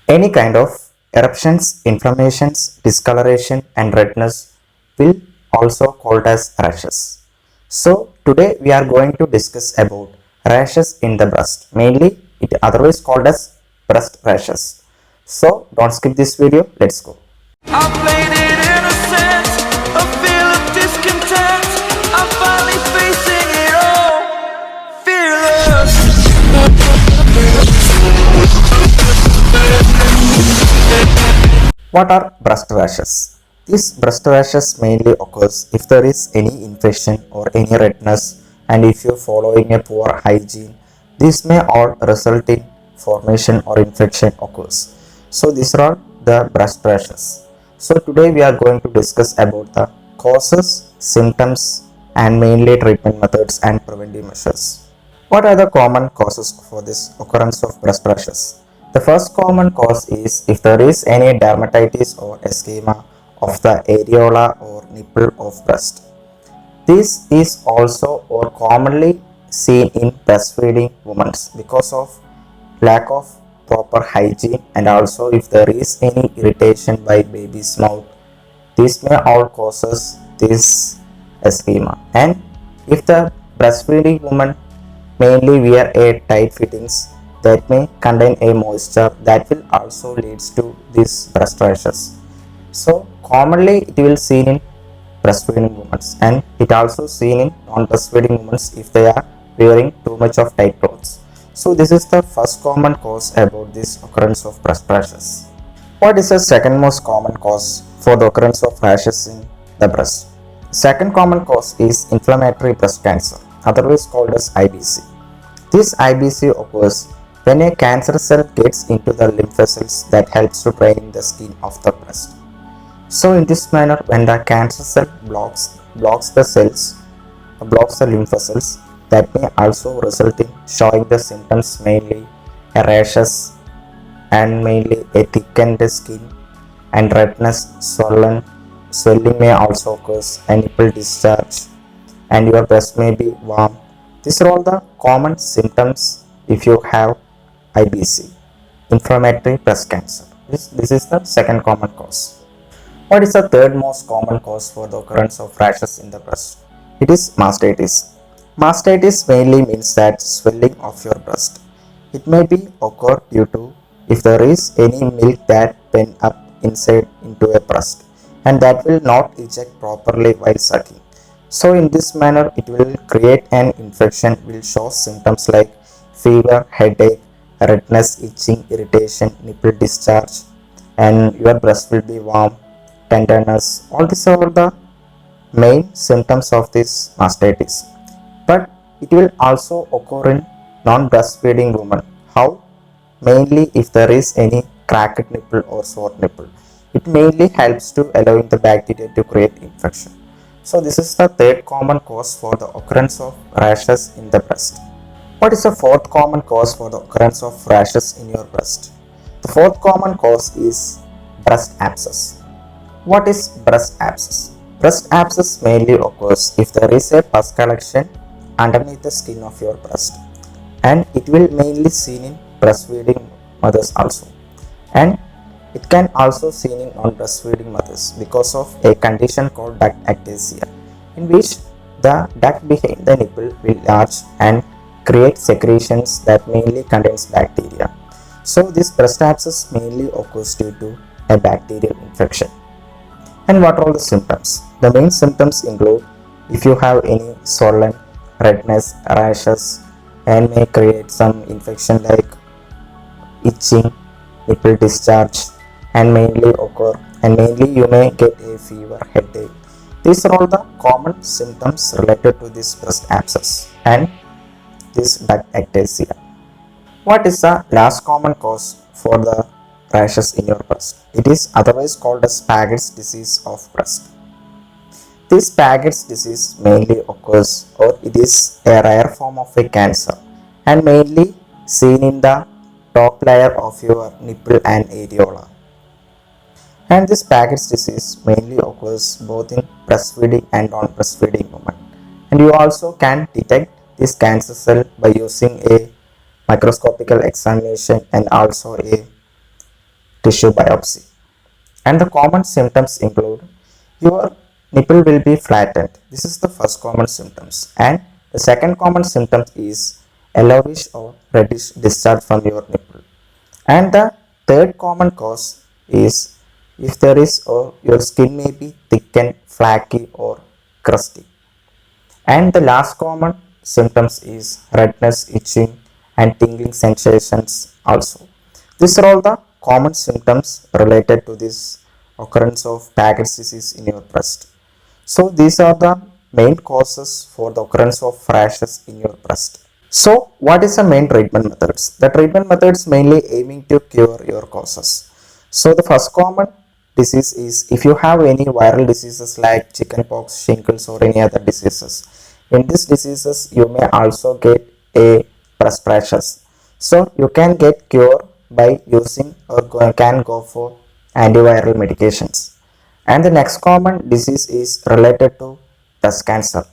Any kind of eruptions, inflammations, discoloration and redness will also called as rashes. So today we are going to discuss about rashes in the breast. Mainly it otherwise called as breast rashes. So don't skip this video. Let's go. I played it innocent, a feel of discontent. I'm finally facing it all, fearless. What are breast rashes? These breast rashes mainly occurs if there is any infection or any redness, and if you following a poor hygiene. This may all result in formation or infection occurs. So these are the breast rashes. So today we are going to discuss about the causes, symptoms and mainly treatment methods and preventive measures. What are the common causes for this occurrence of breast rashes? The first common cause is if there is any dermatitis or eczema of the areola or nipple of breast. This is also or commonly seen in breastfeeding women because of lack of proper hygiene, and also if there is any irritation by baby's mouth. This may all causes this eczema. And if the breastfeeding woman mainly wear a tight fittings that may contain a moisture, that will also leads to these breast rashes. So commonly it will seen in breastfeeding women, and it also seen in non-breastfeeding women if they are wearing too much of tight clothes. So this is the first common cause about this occurrence of breast rashes. What is the second most common cause for the occurrence of rashes in the breast? Second common cause is inflammatory breast cancer, otherwise called as IBC. This IBC occurs when a cancer cell gets into the lymph vessels that helps to drain the skin of the breast. So in this manner, when the cancer cell blocks the cells, blocks the lymph vessels, that may also result in showing the symptoms mainly a rashes and mainly a thickened skin and redness, swelling may also occur, and nipple discharge, and your breast may be warm. These are all the common symptoms if you have IBC, inflammatory breast cancer. This is the second common cause. What is the third most common cause for the occurrence of rashes in the breast? It is mastitis. Mastitis mainly means that swelling of your breast. It may be occur due to if there is any milk that pent up inside into a breast, and that will not eject properly while sucking. So in this manner it will create an infection, will show symptoms like fever, headache, redness, itching, irritation, nipple discharge, and your breast will be warm, tenderness. All these are the main symptoms of this mastitis. But it will also occur in non-breastfeeding women. How? Mainly if there is any cracked nipple or sore nipple. It mainly helps to allowing the bacteria to create infection. So this is the third common cause for the occurrence of rashes in the breast. What is the fourth common cause for the occurrence of rashes in your breast? The fourth common cause is breast abscess. What is breast abscess? Breast abscess mainly occurs if there is a pus collection underneath the skin of your breast, and it will mainly seen in breastfeeding mothers also, and it can also seen in non-breastfeeding mothers because of a condition called duct ectasia, in which the duct behind the nipple will enlarge and create secretions that mainly contains bacteria. So this breast abscess mainly occurs due to a bacterial infection. And what are the symptoms? The main symptoms include if you have any swollen, redness, rashes, and may create some infection like itching, nipple discharge, and mainly you may get a fever, headache. These are all the common symptoms related to this breast abscess and this duct ectasia. What is the last common cause for the rashes in your breast? It is otherwise called as Paget's disease of breast. This Paget's disease mainly occurs, or it is a rare form of a cancer, and mainly seen in the top layer of your nipple and areola. And this Paget's disease mainly occurs both in breastfeeding and non-breastfeeding women. And you also can detect this cancer cell by using a microscopical examination and also a tissue biopsy. And the common symptoms include your nipple will be flattened. This is the first common symptoms. And the second common symptom is yellowish or reddish discharge from your nipple. And the third common cause is if there is or your skin may be thickened, flaky or crusty. And the last common symptoms is redness, itching and tingling sensations also. These are all the common symptoms related to this occurrence of Paget's disease in your breast. So these are the main causes for the occurrence of rashes in your breast. So what is the main treatment methods? The treatment methods mainly aiming to cure your causes. So the first common disease is if you have any viral diseases like chickenpox, shingles or any other diseases. In these diseases you may also get a breast rashes. So you can get cure by using or can go for antiviral medications. And the next common disease is related to breast cancer.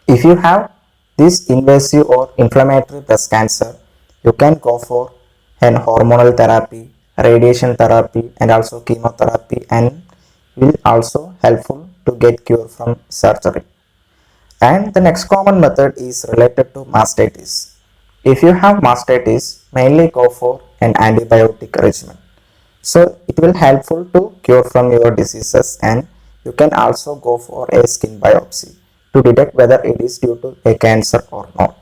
If you have this invasive or inflammatory breast cancer, you can go for an hormonal therapy, radiation therapy and also chemotherapy and will also helpful to get cure from surgery. And the next common method is related to mastitis. If you have mastitis, mainly go for an antibiotic regimen. So it will helpful to cure from your diseases and you can also go for a skin biopsy to detect whether it is due to a cancer or not.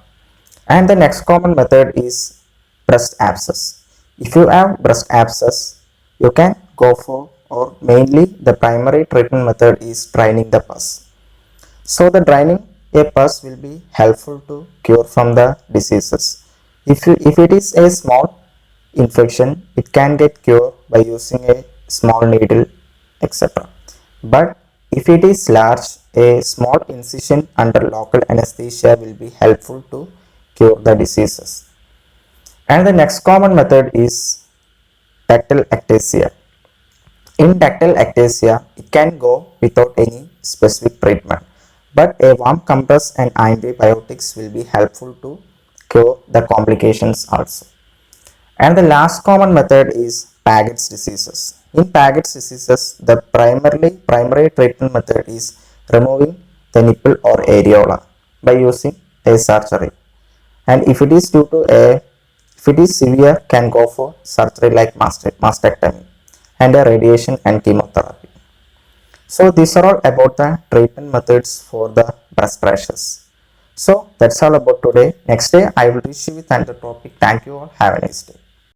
And the next common method is breast abscess. If you have breast abscess, you can go for or mainly the primary treatment method is draining the pus. So the draining a pus will be helpful to cure from the diseases. If it is a small infection, it can get cured by using a small needle, etc. But if it is large, a small incision under local anesthesia will be helpful to cure the diseases. And the next common method is ductal ectasia. In ductal ectasia, it can go without any specific treatment, but a warm compress and antibiotics will be helpful to cure the complications also. And the last common method is Paget's diseases. In Paget's diseases, the primary treatment method is removing the nipple or areola by using a surgery. And if it is if it is severe, can go for surgery like mastectomy and a radiation and chemotherapy. So these are all about the treatment methods for the breast rashes. So that's all about today. Next day I will reach you with another topic. Thank you all. Have a nice day.